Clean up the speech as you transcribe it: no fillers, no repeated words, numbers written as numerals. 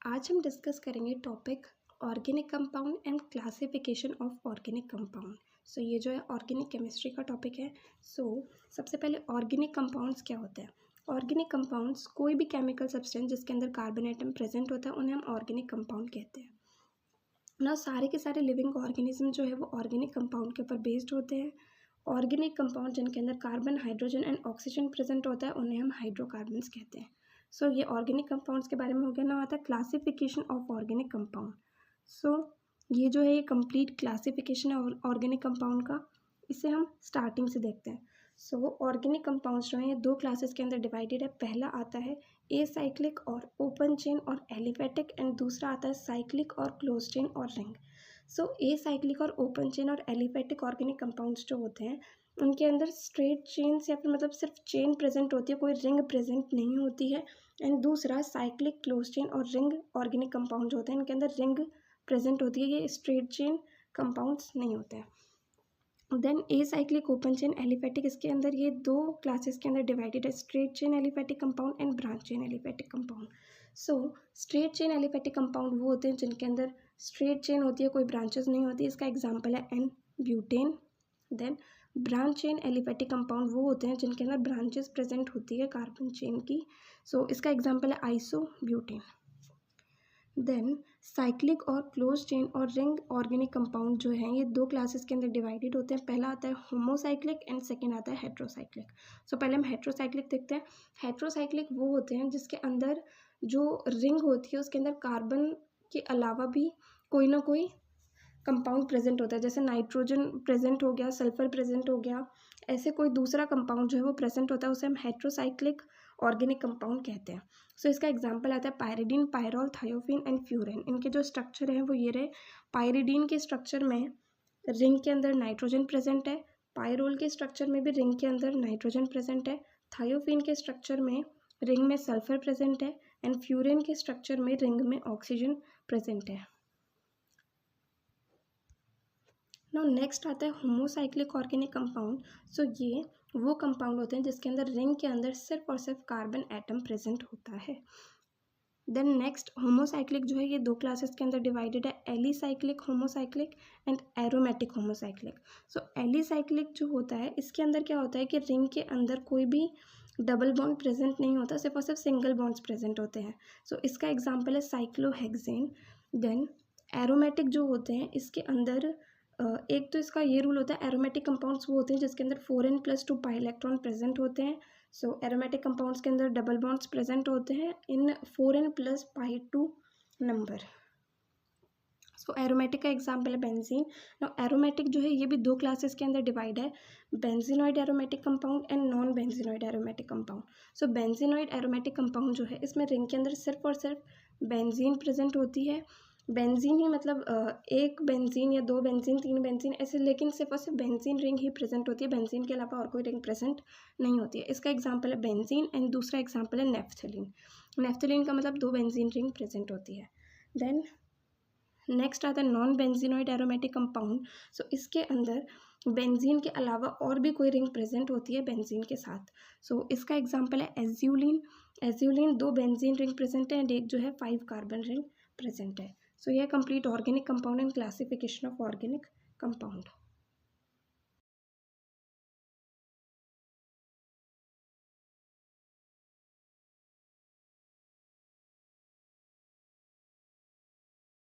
आज हम डिस्कस करेंगे topic organic compound and classification of organic compound. So ये जो है ऑर्गेनिक केमिस्ट्री का टॉपिक है। सबसे पहले ऑर्गेनिक कंपाउंड्स क्या होते हैं। ऑर्गेनिक कंपाउंड्स कोई भी केमिकल सब्सटेंस जिसके अंदर कार्बन एटम प्रेजेंट होता है उन्हें हम ऑर्गेनिक कंपाउंड कहते हैं ना। सारे के सारे लिविंग ऑर्गेनिज्म जो है वो ऑर्गेनिक कंपाउंड के ऊपर बेस्ड होते हैं। ऑर्गेनिक कंपाउंड जिनके अंदर carbon, hydrogen and oxygen present होता है उन्हें हम हाइड्रोकार्बन्स कहते हैं। ये ऑर्गेनिक कंपाउंड्स के बारे में हो गया। ना आता है क्लासिफिकेशन ऑफ ऑर्गेनिक कंपाउंड। ये जो है ये कंप्लीट क्लासिफिकेशन है ऑर्गेनिक कंपाउंड का। इसे हम स्टार्टिंग से देखते हैं। ऑर्गेनिक कंपाउंड्स जो हैं ये दो क्लासेस के अंदर डिवाइडेड है। पहला आता है एसाइक्लिक और ओपन चेन और एलिफेटिक, एंड दूसरा आता है साइक्लिक और क्लोज चेन और रिंग। एसाइक्लिक और ओपन चेन और एलिफेटिक ऑर्गेनिक कंपाउंड्स जो होते हैं उनके अंदर स्ट्रेट चेन्स या फिर मतलब सिर्फ चेन प्रेजेंट होती है, कोई रिंग प्रेजेंट नहीं होती है। एंड दूसरा साइक्लिक, क्लोज चेन और रिंग ऑर्गेनिक कंपाउंड जो होते हैं इनके अंदर रिंग प्रेजेंट होती है, ये स्ट्रेट चेन कंपाउंड्स नहीं होते हैं। Then acyclic, open chain, aliphatic, इसके अंदर ये दो क्लासेस के अंदर डिवाइडेड है, straight chain aliphatic compound and branch chain aliphatic compound. Straight chain aliphatic compound वो होते हैं जिनके अंदर स्ट्रेट चेन होती है, कोई ब्रांचेस नहीं होती। इसका एग्जाम्पल है n butane. Then branch chain aliphatic compound वो होते हैं जिनके अंदर ब्रांचेस प्रेजेंट होती है कार्बन चेन की। इसका एग्जाम्पल है आइसो ब्यूटेन। देन साइक्लिक और क्लोज चेन और रिंग ऑर्गेनिक कंपाउंड जो हैं ये दो क्लासेस के अंदर डिवाइडेड होते हैं। पहला आता है होमोसाइक्लिक एंड सेकंड आता है हेट्रोसाइक्लिक। पहले हम हेट्रोसाइक्लिक देखते हैं। हेट्रोसाइक्लिक वो होते हैं जिसके अंदर जो रिंग होती है उसके अंदर कार्बन के अलावा भी कोई ना कोई कंपाउंड प्रेजेंट होता है, जैसे नाइट्रोजन प्रेजेंट हो गया, सल्फर प्रेजेंट हो गया, ऐसे कोई दूसरा कंपाउंड जो है वो प्रेजेंट होता है, उसे हम हेट्रोसाइक्लिक ऑर्गेनिक कंपाउंड कहते हैं। इसका एग्जांपल आता है pyridine, pyrrole, thiophene and furan. इनके जो स्ट्रक्चर हैं वो ये रहे। पायरिडीन के स्ट्रक्चर में रिंग के अंदर नाइट्रोजन प्रेजेंट है, पायरोल के स्ट्रक्चर में भी रिंग के अंदर नाइट्रोजन प्रेजेंट है, थायोफिन के स्ट्रक्चर में रिंग में सल्फर प्रेजेंट है, एंड फ्यूरेन के स्ट्रक्चर में रिंग में ऑक्सीजन प्रेजेंट है। नाउ नेक्स्ट आता है होमोसाइक्लिक ऑर्गेनिक कंपाउंड। ये वो कंपाउंड होते हैं जिसके अंदर रिंग के अंदर सिर्फ और सिर्फ कार्बन एटम प्रेजेंट होता है। देन नेक्स्ट होमोसाइक्लिक जो है ये दो क्लासेस के अंदर डिवाइडेड है, alicyclic homocyclic and aromatic homocyclic. Alicyclic जो होता है इसके अंदर क्या होता है कि रिंग के अंदर कोई भी डबल बॉन्ड प्रेजेंट नहीं होता, सिर्फ और सिर्फ सिंगल बॉन्ड्स प्रेजेंट होते हैं। इसका एग्जाम्पल है साइक्लोहेक्सेन। देन एरोमेटिक जो होते हैं इसके अंदर एक तो इसका ये रूल होता है, एरोमेटिक कंपाउंड्स वो होते हैं जिसके अंदर 4n+2 पाई इलेक्ट्रॉन प्रेजेंट होते हैं। एरोमेटिक कंपाउंड्स के अंदर डबल बॉन्ड्स प्रेजेंट होते हैं इन 4n+π2 नंबर। एरोमेटिक का एग्जाम्पल है बेंजीन। एरोमेटिक जो है ये भी दो क्लासेस के अंदर डिवाइड है, benzenoid aromatic compound and non benzenoid aromatic compound. Benzenoid aromatic compound जो है इसमें रिंग के अंदर सिर्फ और सिर्फ बेंजीन प्रेजेंट होती है। बेंजीन ही मतलब एक बेंजीन या दो बेंजीन, तीन बेंजीन ऐसे, लेकिन सिर्फ और सिर्फ बेंजीन रिंग ही प्रेजेंट होती है, बेंजीन के अलावा और कोई रिंग प्रेजेंट नहीं होती है। इसका एग्जाम्पल है बेंजीन एंड दूसरा एग्जाम्पल है नेफ्थलीन। नेफ्थलीन का मतलब दो बेंजीन रिंग प्रेजेंट होती है। देन नेक्स्ट आता है नॉन बेंजीनॉइड एरोमेटिक कंपाउंड। इसके अंदर बेंजीन के अलावा और भी कोई रिंग प्रेजेंट होती है बेंजीन के साथ। इसका एग्जाम्पल है एज्यूलिन। एज्यूलिन दो बेंजीन रिंग प्रेजेंट है एंड एक जो है 5 कार्बन रिंग प्रेजेंट है। यह complete organic compound and classification of organic compound.